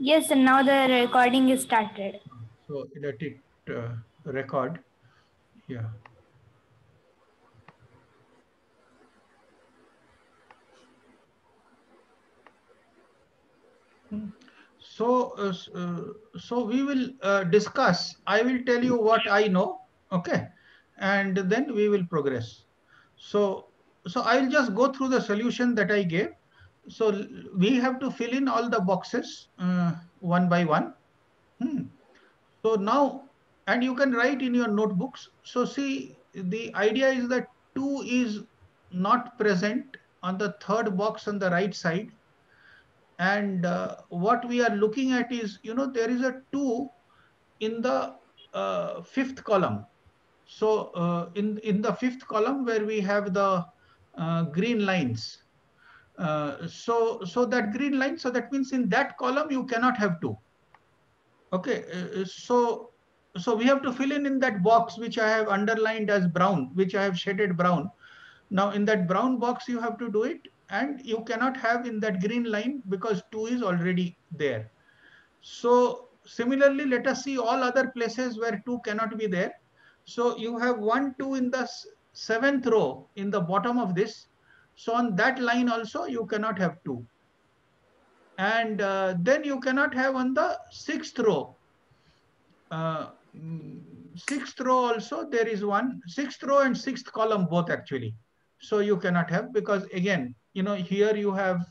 Yes, and now the recording is started. So let it record. Yeah. So we will discuss. I will tell you what I know, okay, and then we will progress. So I will just go through the solution that I gave. So we have to fill in all the boxes one by one. Hmm. So now, and you can write in your notebooks. So see, the idea is that 2 is not present on the third box on the right side. And what we are looking at is, there is a 2 in the fifth column. So in the fifth column where we have the green lines. So that green line, so that means in that column you cannot have 2. Okay, so we have to fill in that box which I have underlined as brown, which I have shaded brown. Now in that brown box you have to do it, and you cannot have in that green line because 2 is already there. So similarly, let us see all other places where 2 cannot be there. So you have 1, 2 in the seventh row in the bottom of this. So on that line also you cannot have 2. And then you cannot have on the sixth row. Uh, Sixth row also there is one, sixth row and sixth column both actually. So you cannot have, because again, here you have,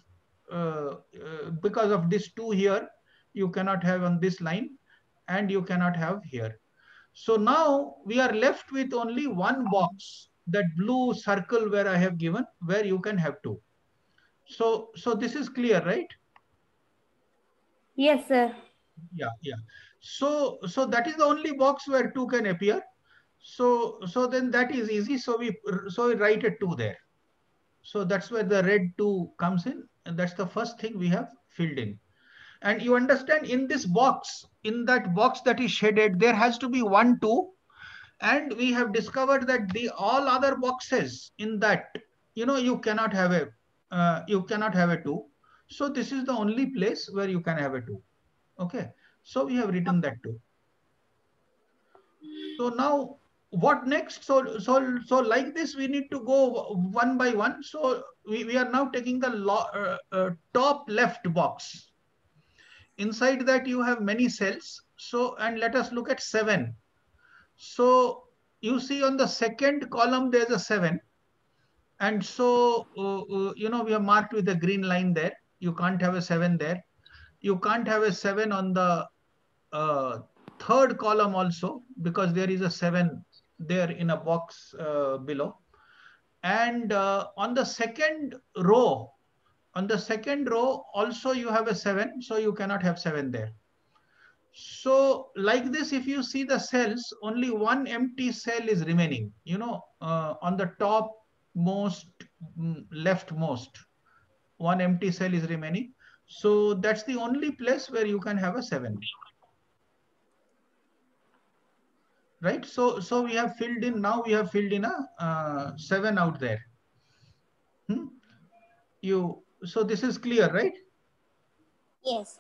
because of this 2 here, you cannot have on this line, and you cannot have here. So now we are left with only one box, that blue circle where I have given, where you can have 2. So this is clear, right? Yes, sir. Yeah. So that is the only box where 2 can appear. So then that is easy. So we write a 2 there. So that's where the red 2 comes in, and that's the first thing we have filled in. And you understand, in this box, in that box that is shaded, there has to be 1, 2, and we have discovered that the all other boxes in that, you cannot have a 2. So this is the only place where you can have a 2. Okay. So we have written that 2. So now what next? So like this, we need to go one by one. So we are now taking the top left box. Inside that you have many cells. So, and let us look at 7. So you see on the second column there's a 7. And so, we have marked with a green line there. You can't have a 7 there. You can't have a 7 on the uh, third column also, because there is a 7 there in a box below. And on the second row also you have a 7, so you cannot have 7 there. So like this, if you see the cells, only one empty cell is remaining, on the top most, leftmost, one empty cell is remaining. So that's the only place where you can have a 7. Right? So we have filled in, now we have filled in a 7 out there. So this is clear, right? Yes.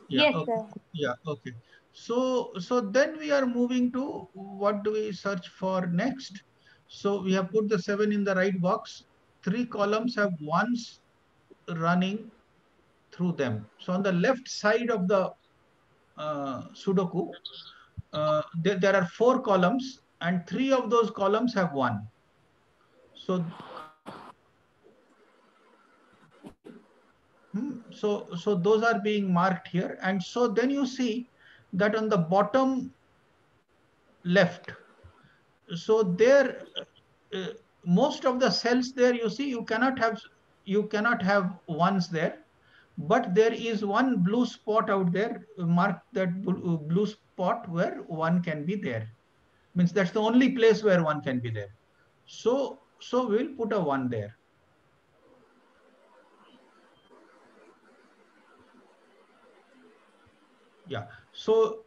Yes, Okay. sir. Okay. So then we are moving to, what do we search for next? So we have put the 7 in the right box. 3 columns have ones running through them. So on the left side of the Sudoku, there are 4 columns, and 3 of those columns have 1. So so those are being marked here. And so then you see that on the bottom left, so there, uh, most of the cells there, you see, you cannot have ones there, but there is one blue spot out there. Mark that blue spot where 1 can be there. Means that's the only place where 1 can be there. So we'll put a 1 there. Yeah. So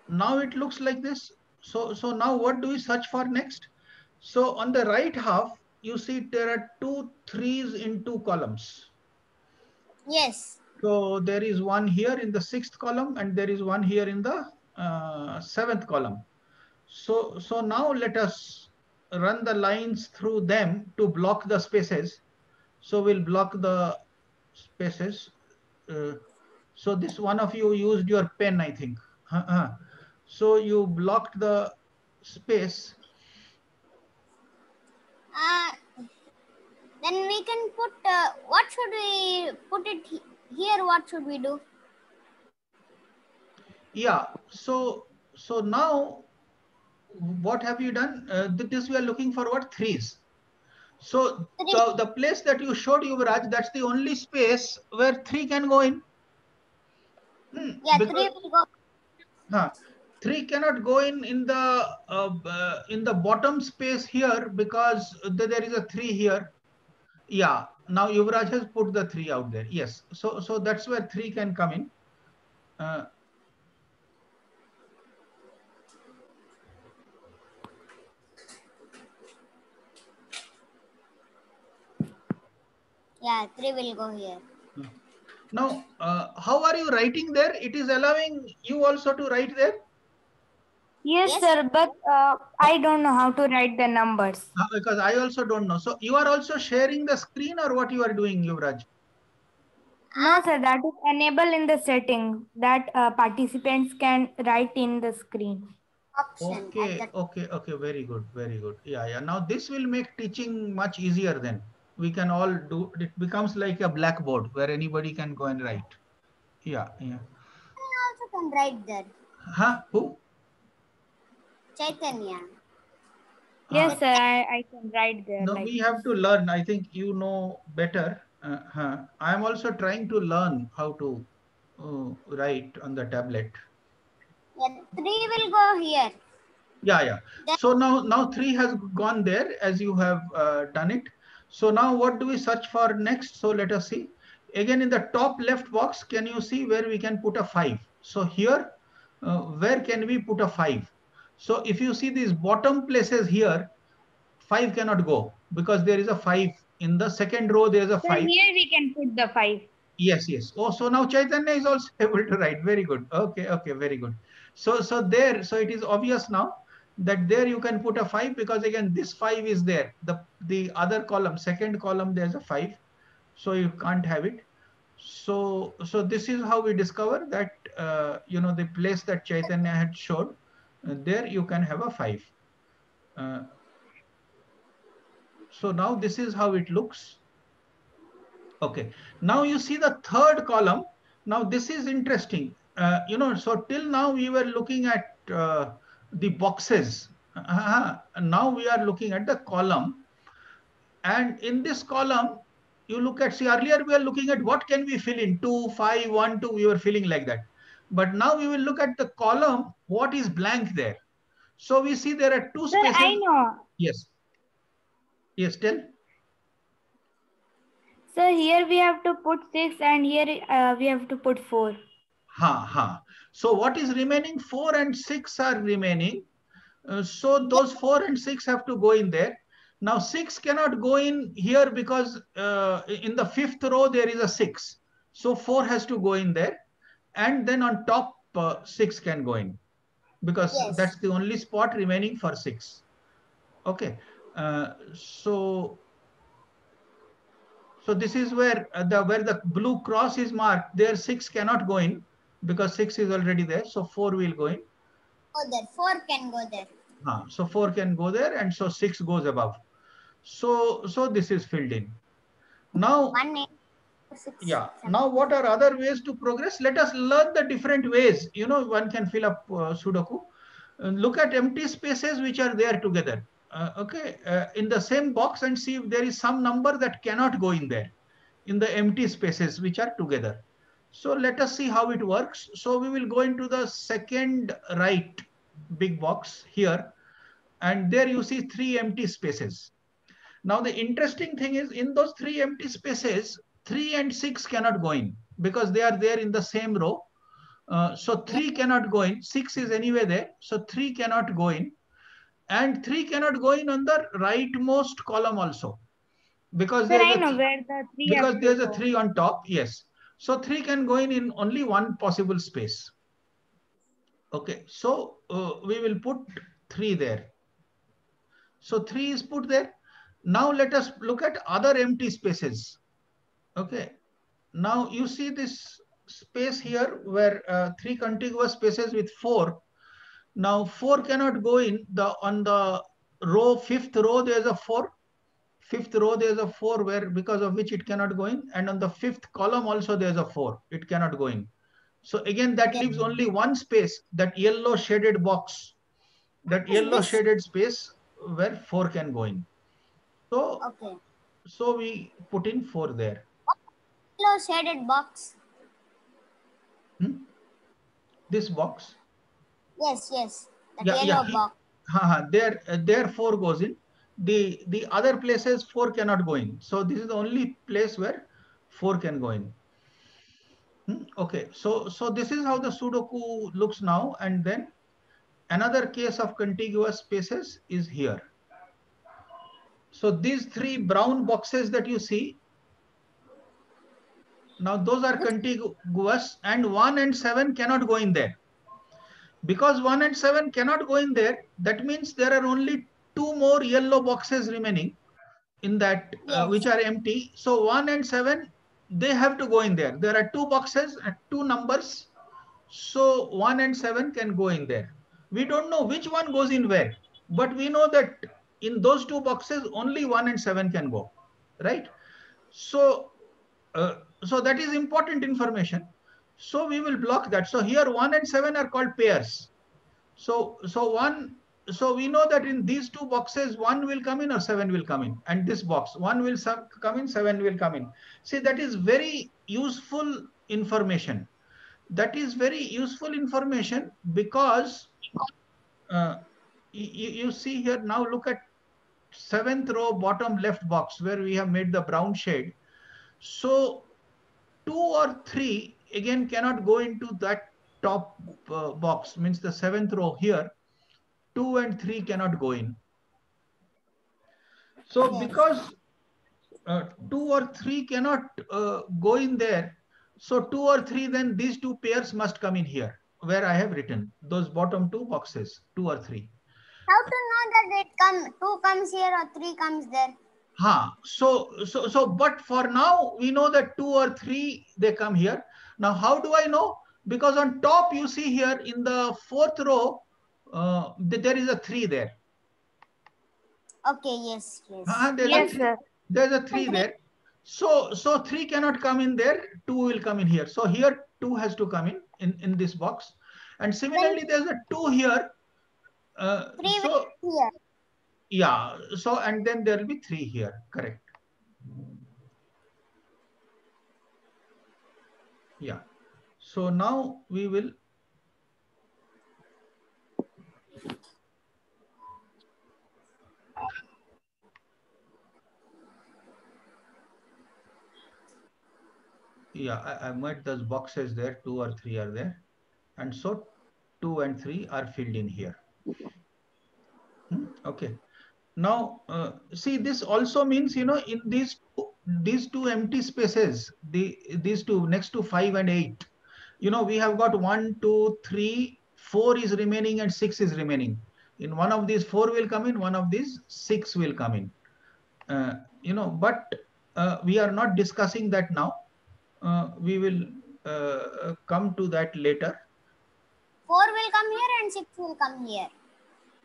now it looks like this. So now what do we search for next? So on the right half, you see there are 2 3s in 2 columns. Yes. So there is one here in the 6th column and there is one here in the 7th column. So now let us run the lines through them to block the spaces. So we'll block the spaces. So this one of you used your pen, I think. So you blocked the space. Then we can put, what should we put it here? What should we do? Yeah, so now what have you done? This we are looking for what? Threes. So the place that you showed, Yuvraj, that's the only space where 3 can go in. Yeah, Because, 3 will go. 3 cannot go in the bottom space here because there is a 3 here. Yeah, now Yuvraj has put the 3 out there. Yes, so that's where 3 can come in. Yeah, 3 will go here. Now, how are you writing there? It is allowing you also to write there? Yes, Yes. sir, but I don't know how to write the numbers. Because I also don't know. So you are also sharing the screen or what you are doing, Yuvraj? No, sir, that is enabled in the setting that participants can write in the screen. Option. Okay, very good, very good. Yeah. Now this will make teaching much easier then. We can all do, it becomes like a blackboard where anybody can go and write. Yeah. I also can write there. Who? Chaitanya. Yes, sir, I can write there. No, like we have to learn. I think you know better. I am also trying to learn how to write on the tablet. Yeah, 3 will go here. Yeah. So now 3 has gone there as you have done it. So now what do we search for next? So let us see. Again, in the top left box, can you see where we can put a 5? So here, where can we put a 5? So if you see these bottom places here, 5 cannot go because there is a 5 in the second row. There is a 5. So here we can put the 5. Yes. Oh, so now Chaitanya is also able to write. Very good. Okay, very good. So it is obvious now that there you can put a 5 because again this 5 is there. The other column, second column, there's a 5, so you can't have it. So this is how we discover that the place that Chaitanya had showed, there you can have a 5. So now this is how it looks. Okay, now you see the third column. Now this is interesting. So till now we were looking at the boxes. Now we are looking at the column. And in this column, you look at, see, earlier we were looking at what can we fill in, 2, 5, 1, 2, we were filling like that. But now we will look at the column, what is blank there. So we see there are 2 spaces. Sir, I know. Yes, tell. So here we have to put 6 and here we have to put 4. So what is remaining? 4 and 6 are remaining. So those 4 and 6 have to go in there. Now 6 cannot go in here because in the 5th row there is a 6. So 4 has to go in there. And then on top 6 can go in because that's the only spot remaining for 6. Okay. So this is where the blue cross is marked. There 6 cannot go in because 6 is already there. So 4 will go in. Oh, there 4 can go there. So 4 can go there, and so 6 goes above. So this is filled in. Now, 1, 8, 6, yeah. 7. Now, what are other ways to progress? Let us learn the different ways. One can fill up Sudoku. Look at empty spaces which are there together. In the same box and see if there is some number that cannot go in there in the empty spaces which are together. So let us see how it works. So we will go into the second right big box here, and there you see 3 empty spaces. Now the interesting thing is in those 3 empty spaces, 3 and 6 cannot go in because they are there in the same row. So 3 cannot go in, 6 is anyway there, so 3 cannot go in. And 3 cannot go in on the rightmost column also because Sir, I know where the 3 because there's a 3 on top. Yes. So 3 can go in only one possible space. Okay, so we will put 3 there. So 3 is put there. Now let us look at other empty spaces. Okay, now you see this space here where 3 contiguous spaces with 4. Now 4 cannot go in. On the row, 5th row, there is a 4. 5th row there is a 4 where because of which it cannot go in, and on the 5th column also there is a 4. It cannot go in. So again that leaves only one space, that yellow shaded box, that yellow shaded space where 4 can go in. So so we put in 4 there. Yellow shaded box. This box. Yes. The yellow box. There 4 goes in. The other places 4 cannot go in. So this is the only place where 4 can go in. Okay, so this is how the Sudoku looks now. And then another case of contiguous spaces is here. So these 3 brown boxes that you see, now those are contiguous, and 1 and 7 cannot go in there. Because 1 and 7 cannot go in there, that means there are only 2 more yellow boxes remaining in that, which are empty. So 1 and 7, they have to go in there. There are 2 boxes and 2 numbers. So 1 and 7 can go in there. We don't know which one goes in where, but we know that in those 2 boxes, only 1 and 7 can go, right? So, so that is important information. So we will block that. So here 1 and 7 are called pairs. So we know that in these 2 boxes, 1 will come in or 7 will come in, and this box 1 will come in, 7 will come in. See, that is very useful information. That is very useful information because you see here now, look at 7th row bottom left box where we have made the brown shade. So 2 or 3 again cannot go into that top box, means the 7th row here. 2 and 3 cannot go in. So because 2 or 3 cannot go in there, so 2 or 3, then these 2 pairs must come in here where I have written those bottom 2 boxes, 2 or 3. How to know that 2 comes here or 3 comes there? But for now we know that 2 or 3 they come here. Now how do I know? Because on top you see here in the 4th row there is a 3 there. Okay, yes. There's a 3 there. So 3 cannot come in there, 2 will come in here. So here 2 has to come in this box. And similarly there's a 2 here. 3 here. Yeah, so and then there will be 3 here, correct. Yeah, so now we will I made those boxes there, 2 or 3 are there, and so 2 and 3 are filled in here. Okay, now see, this also means, you know, in these two empty spaces, these 2 next to 5 and 8, you know, we have got 1, 2, 3, 4 is remaining and 6 is remaining. In one of these 4 will come in, one of these 6 will come in. You know, but we are not discussing that now. We will come to that later. 4 will come here and 6 will come here.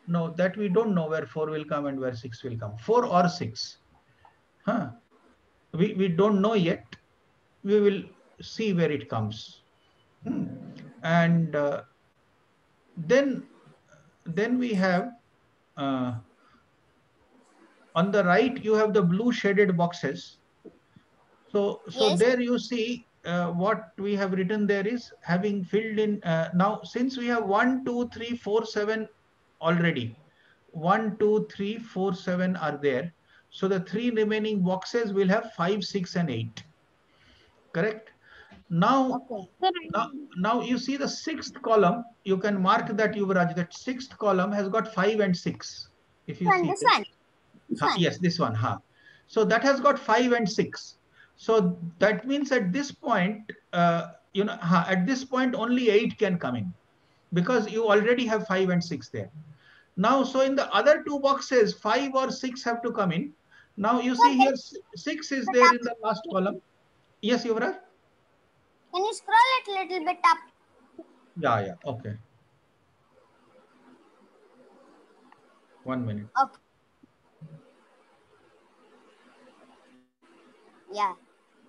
No, that we don't know where 4 will come and where 6 will come. 4 or 6. We don't know yet. We will see where it comes. And then we have on the right you have the blue shaded boxes. So there you see what we have written there is having filled in. Now since we have 1, 2, 3, 4, 7 already, 1, 2, 3, 4, 7 are there. So the 3 remaining boxes will have 5, 6 and 8. Correct? Now, now you see the 6th column. You can mark that, Yuvraj, that 6th column has got 5 and 6. If you see this one. Yes, this one. So that has got 5 and 6. So that means at this point, at this point only 8 can come in, because you already have 5 and 6 there. Now, so in the other two boxes, 5 or 6 have to come in. Now you see here 6 is there in the last column. Yes, Yuvraj? Can you scroll it a little bit up? Yeah, okay. 1 minute. Okay.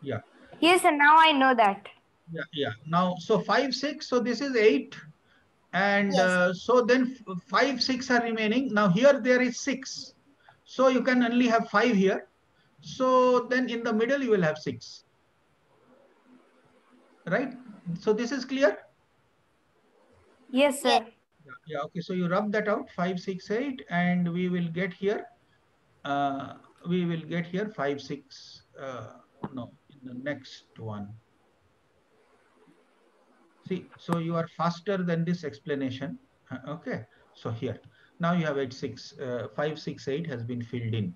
Yeah. Yes, and now I know that. Yeah. Now, so 5, 6, so this is 8. And Yes. so then 5, 6 are remaining. Now here there is 6. So you can only have 5 here. So then in the middle you will have 6. Right? So this is clear? Yes, sir. Yeah, okay. So you rub that out, 5, 6, 8, and we will get here. We will get here 5, 6. No, in the next one. See, so you are faster than this explanation. Okay. So here, now you have 8, 6, 5, 6, 8 has been filled in.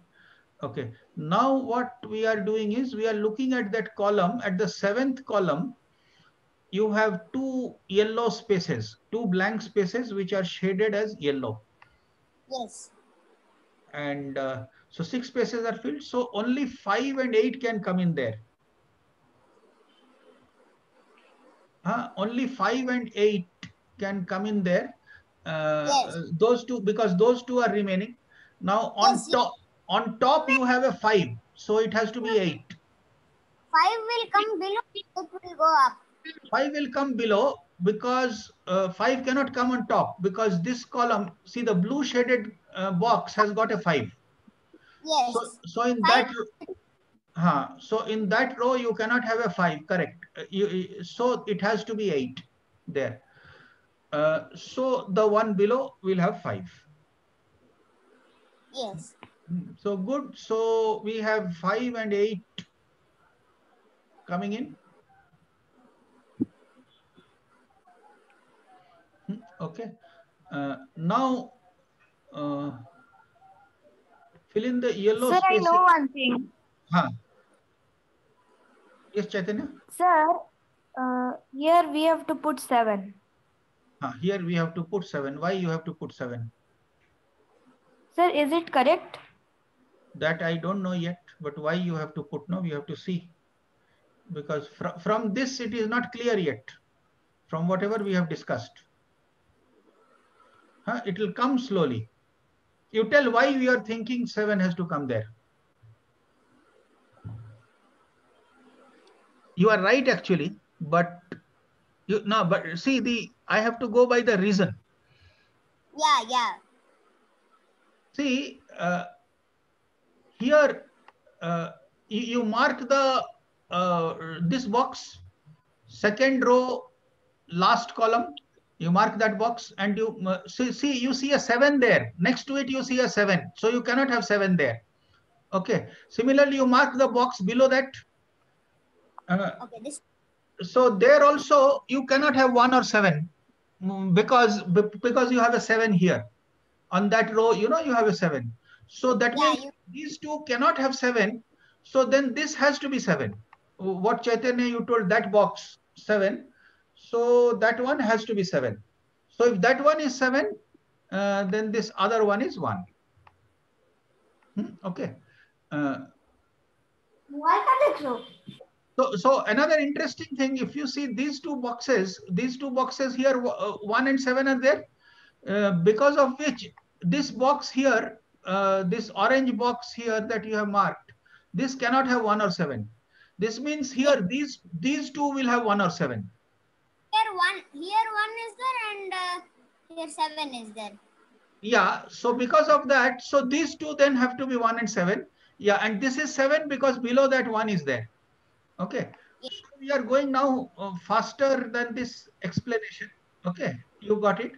Okay. Now what we are doing is we are looking at that column. At the 7th column, you have 2 yellow spaces, 2 blank spaces which are shaded as yellow. Yes. And so 6 spaces are filled. So only 5 and 8 can come in there. Only 5 and 8 can come in there. Yes. Those two, because those two are remaining. Now on top you have a 5. So it has to be 8. 5 will come below, it will go up. 5 will come below, because 5 cannot come on top, because this column, see the blue shaded box has got a 5. Yes. So in that row you cannot have a 5, correct? So it has to be 8 there. So the one below will have 5. Yes. So good. So we have 5 and 8 coming in. Okay. Now fill in the yellow Sir, I spaces. know one thing. Yes, Chaitanya? Sir, here we have to put 7. Here we have to put 7. Why you have to put 7? Sir, is it correct? That I don't know yet, but why you have to put, no, we have to see. Because from this it is not clear yet, from whatever we have discussed. It will come slowly. You tell why we are thinking 7 has to come there. You are right actually, but see, I have to go by the reason. Yeah. See, here you mark the this box, second row, last column. You mark that box, and you see you see a 7 there. Next to it you see a 7. So you cannot have 7 there. Okay. Similarly, you mark the box below that. Okay. So there also you cannot have 1 or 7, because you have a 7 here. On that row, you have a 7. So that means these two cannot have 7. So then this has to be 7. What Chaitanya, you told that box 7. So that one has to be 7. So if that one is 7, then this other one is 1. Okay. So another interesting thing, if you see these two boxes here, 1 and 7 are there, because of which this box here, this orange box here that you have marked, this cannot have 1 or 7. This means here these two will have 1 or 7. Here 1 is there, and here 7 is there. Yeah, so because of that, so these two then have to be 1 and 7. Yeah, and this is 7 because below that 1 is there. Okay. So we are going now faster than this explanation. Okay, you got it.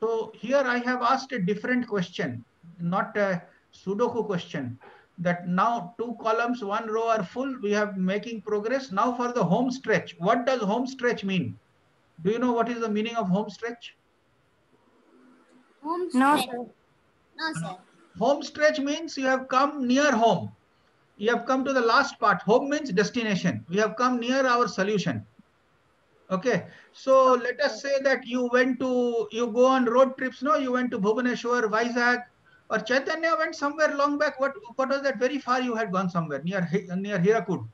So here I have asked a different question, not a Sudoku question. That now 2 columns, 1 row are full. We have making progress. Now for the home stretch. What does home stretch mean? Do you know what is the meaning of home stretch? Home No, stretch. sir. No, sir. Home stretch means you have come near home. You have come to the last part. Home means destination. We have come near our solution. Okay. So let us say that you go on road trips, no? You went to Bhubaneswar, Vizag, or Chaitanya went somewhere long back. What was that? Very far you had gone somewhere near Hirakud.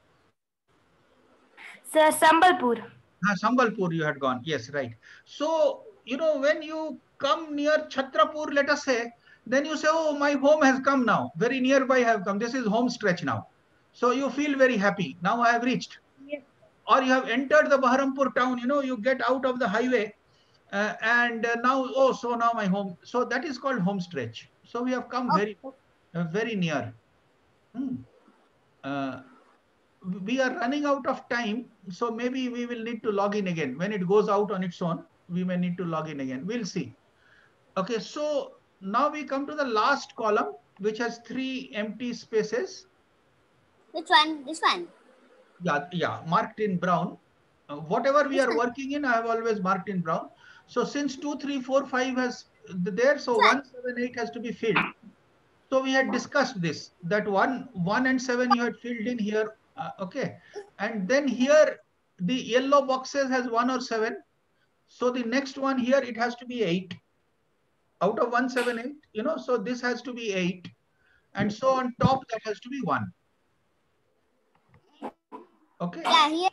Sir, Sambalpur. Sambalpur you had gone. Yes, right. So, when you come near Chhatrapur, let us say, then you say, oh, my home has come now. Very nearby I have come. This is home stretch now. So you feel very happy. Now I have reached. Yes. Or you have entered the Baharampur town, you get out of the highway and now, oh, so now my home. So that is called home stretch. So we have come Okay. very near. Hmm. Uh, we are running out of time, so maybe we will need to log in again. When it goes out on its own, we may need to log in again. We'll see. Okay, so now we come to the last column, which has 3 empty spaces. Which one? This one. Yeah, marked in brown. Whatever we This are one. working in, I have always marked in brown. So since 2, 3, 4, 5 has there, so This one. 1, 7, 8 has to be filled. So we had discussed this, that 1 and 7 you had filled in here. Okay. And then here the yellow boxes has 1 or 7. So the next one here, it has to be 8 out of 1, 7, 8, so this has to be 8. And so on top, that has to be 1. Okay. Yeah, here.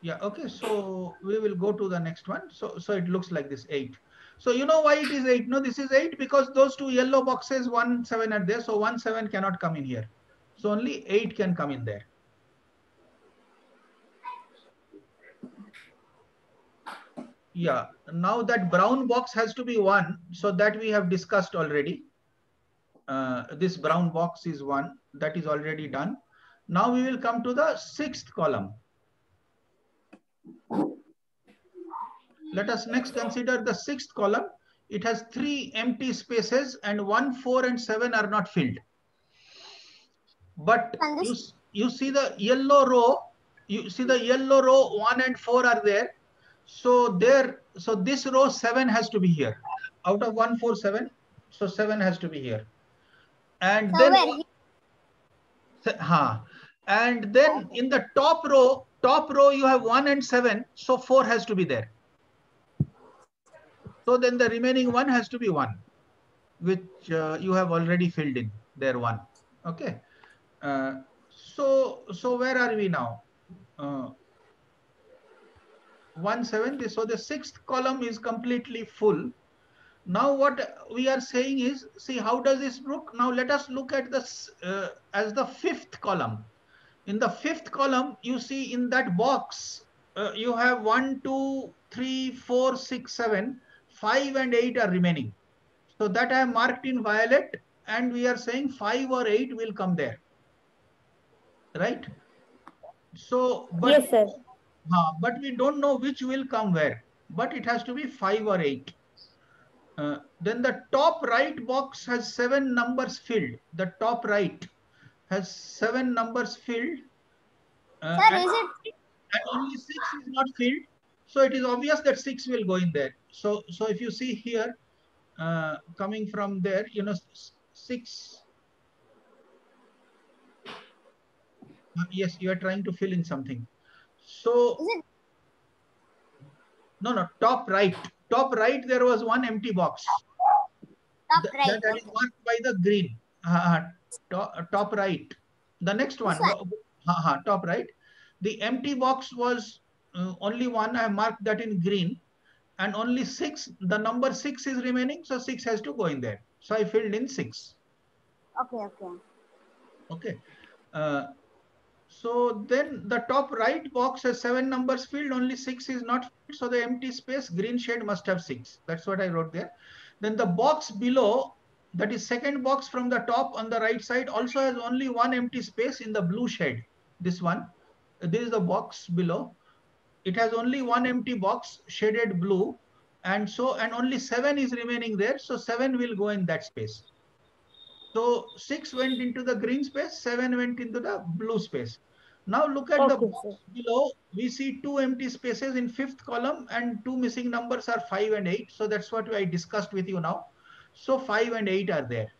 Yeah. Okay. So we will go to the next one. So it looks like this 8. So you know why it is 8? No, this is 8 because those 2 yellow boxes, 1, 7 are there. So 1, 7 cannot come in here. So only 8 can come in there. Yeah. Now that brown box has to be 1. So that we have discussed already. This brown box is 1. That is already done. Now we will come to the 6th column. Let us next consider the 6th column. It has 3 empty spaces and 1, 4 and 7 are not filled. But you see the yellow row, 1 and 4 are there. So this row 7 has to be here. Out of 1, 4, 7. So 7 has to be here. And then in the top row you have 1 and 7. So 4 has to be there. So then the remaining 1 has to be 1, which you have already filled in there 1. Okay. So where are we now? 1, 7. So the 6th column is completely full. Now what we are saying is, see, how does this look? Now let us look at this as the 5th column. In the 5th column, you see in that box, you have 1, 2, 3, 4, 6, 7, 5 and 8 are remaining. So that I have marked in violet, and we are saying 5 or 8 will come there. Right? So, yes, sir. But we don't know which will come where. But it has to be 5 or 8. Then the top right box has 7 numbers filled. The top right has 7 numbers filled. Sir, is it? And only 6 is not filled. So it is obvious that 6 will go in there. So if you see here, coming from there, 6. Yes, you are trying to fill in something. So, no, top right. Top right, there was 1 empty box. Top right. That is marked by the green. Top right. The next one. Top right. The empty box was only 1. I marked that in green. And only 6. The number 6 is remaining. So 6 has to go in there. So I filled in 6. Okay. So then the top right box has 7 numbers filled, only 6 is not filled. So the empty space, green shade must have 6. That's what I wrote there. Then the box below, that is second box from the top on the right side, also has only 1 empty space in the blue shade. This one, this is the box below. It has only 1 empty box shaded blue. And only 7 is remaining there. So 7 will go in that space. So 6 went into the green space, 7 went into the blue space. Now look at the box below. We see 2 empty spaces in 5th column and 2 missing numbers are 5 and 8. So that's what I discussed with you now. So 5 and 8 are there.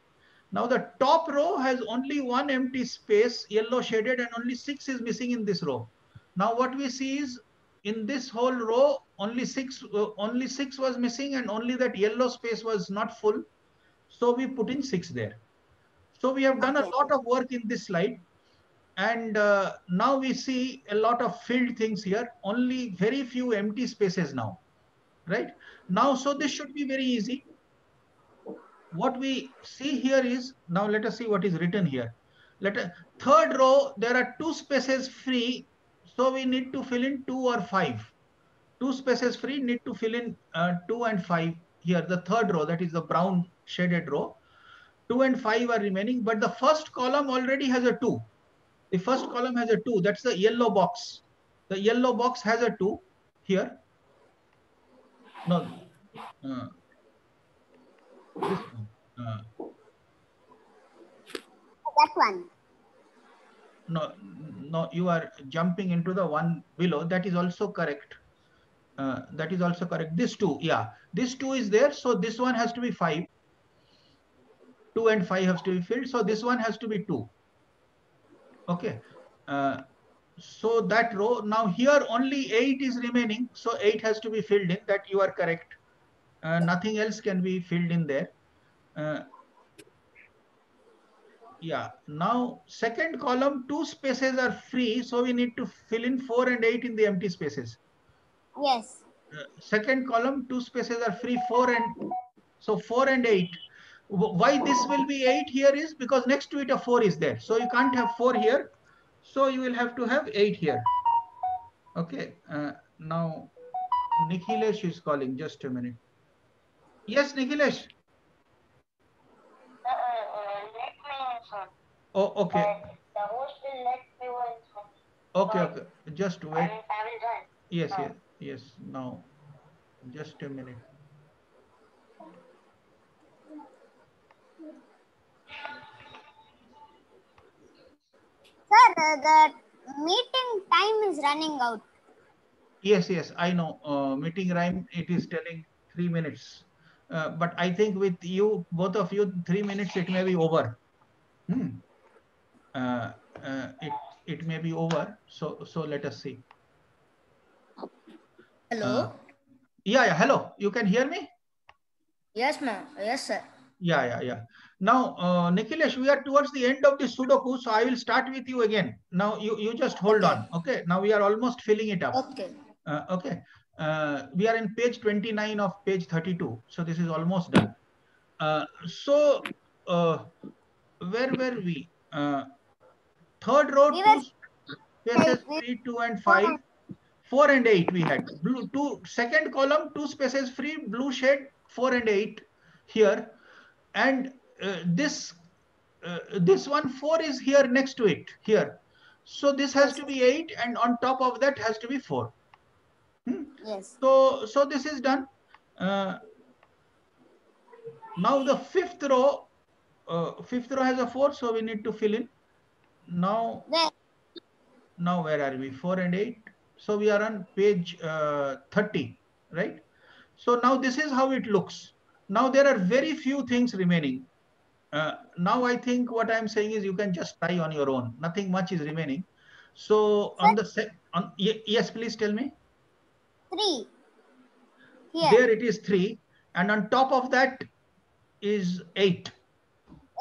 Now the top row has only one empty space, yellow shaded, and only 6 is missing in this row. Now what we see is in this whole row, only six was missing, and only that yellow space was not full. So we put in 6 there. So we have done a lot of work in this slide. And now we see a lot of filled things here, only very few empty spaces now, right? Now, so this should be very easy. What we see here is, now let us see what is written here. Third row, there are 2 spaces free. So we need to fill in 2 or 5. 2 spaces free, need to fill in 2 and 5 here. The third row, that is the brown shaded row. 2 and 5 are remaining, but the first column already has a 2. The first column has a 2. That's the yellow box. The yellow box has a 2 here. No, this one. That one. No, you are jumping into the one below. That is also correct. That is also correct. This 2, yeah. This 2 is there. So this one has to be 5. 2 and 5 has to be filled. So this one has to be 2. Okay. So that row, now here only 8 is remaining. So 8 has to be filled in. That you are correct. Nothing else can be filled in there. Yeah. Now second column, 2 spaces are free. So we need to fill in 4 and 8 in the empty spaces. Yes. Second column, 2 spaces are free, 4 and 8. Why this will be 8 here is because next to it a 4 is there. So you can't have 4 here. So you will have to have 8 here. Okay. Now Nikhilesh is calling. Just a minute. Yes, Nikhilesh. Let me, sir. Oh, okay. The host will let me know. Okay. Just wait. I will join. Yes. Now, just a minute. Sir, the meeting time is running out. Yes, I know. Meeting time, it is telling 3 minutes. But I think with you, both of you, 3 minutes, it may be over. It may be over. So let us see. Hello. Yeah. Hello. You can hear me? Yes, ma'am. Yes, sir. Yeah. Now, Nikhilesh, we are towards the end of the Sudoku, so I will start with you again. Now, you just hold on. Okay. Now we are almost filling it up. Okay. Okay. We are in page 29 of page 32. So this is almost done. Where were we? Third row, 2 spaces, 3, 2 and 5. 4 and 8 we had. Second column, 2 spaces free, blue shade, 4 and 8 here. And this one 4 is here next to it here. So this has to be 8, and on top of that has to be 4. Yes. So this is done. Now the fifth row has a 4, so we need to fill in. Now where are we? 4 and 8. So we are on page 30, right? So now this is how it looks. Now there are very few things remaining. Now I think what I'm saying is you can just try on your own. Nothing much is remaining. So on the yes, please tell me. 3. Here. There it is 3, and on top of that is 8.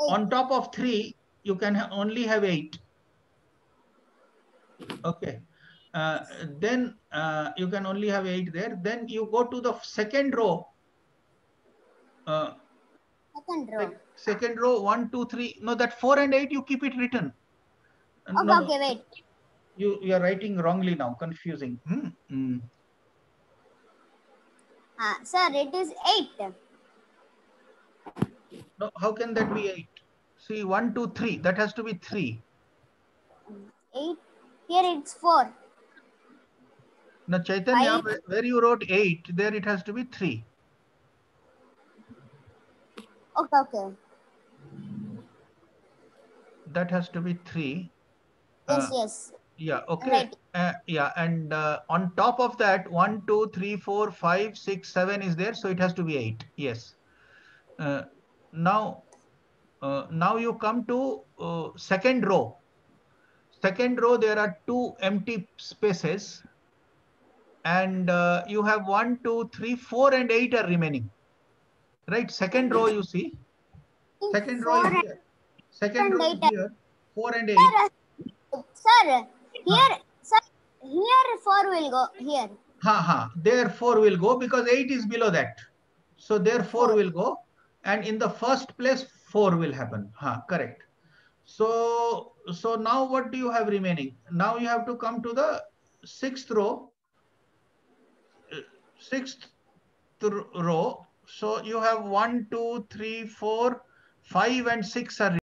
On top of 3, you can only have 8. Okay. Then you can only have 8 there. Then you go to the second row. Second row, 1, 2, 3. No, that 4 and 8, you keep it written. Okay, wait. You are writing wrongly now. Confusing. Sir, it is 8. No, how can that be 8? See, 1, 2, 3. That has to be 3. 8. Here it's 4. Now, Chaitanya, where you wrote 8, there it has to be 3. Okay. That has to be 3. Yes. Yeah, okay. Right. And on top of that, 1, 2, 3, 4, 5, 6, 7 is there. So it has to be 8. Yes. Now, Now you come to second row. Second row, there are 2 empty spaces, and you have 1, 2, 3, 4, and 8 are remaining. Right? Second row, you see. Second row is here. Second row is here. 4 and 8. Sir, here, sir, here 4 will go here. There 4 will go because 8 is below that. So there 4 4. will go, and in the first place 4 will happen. Correct. So now what do you have remaining? Now you have to come to the 6th row. 6th row. So you have 1, 2, 3, 4, 5 and 6 are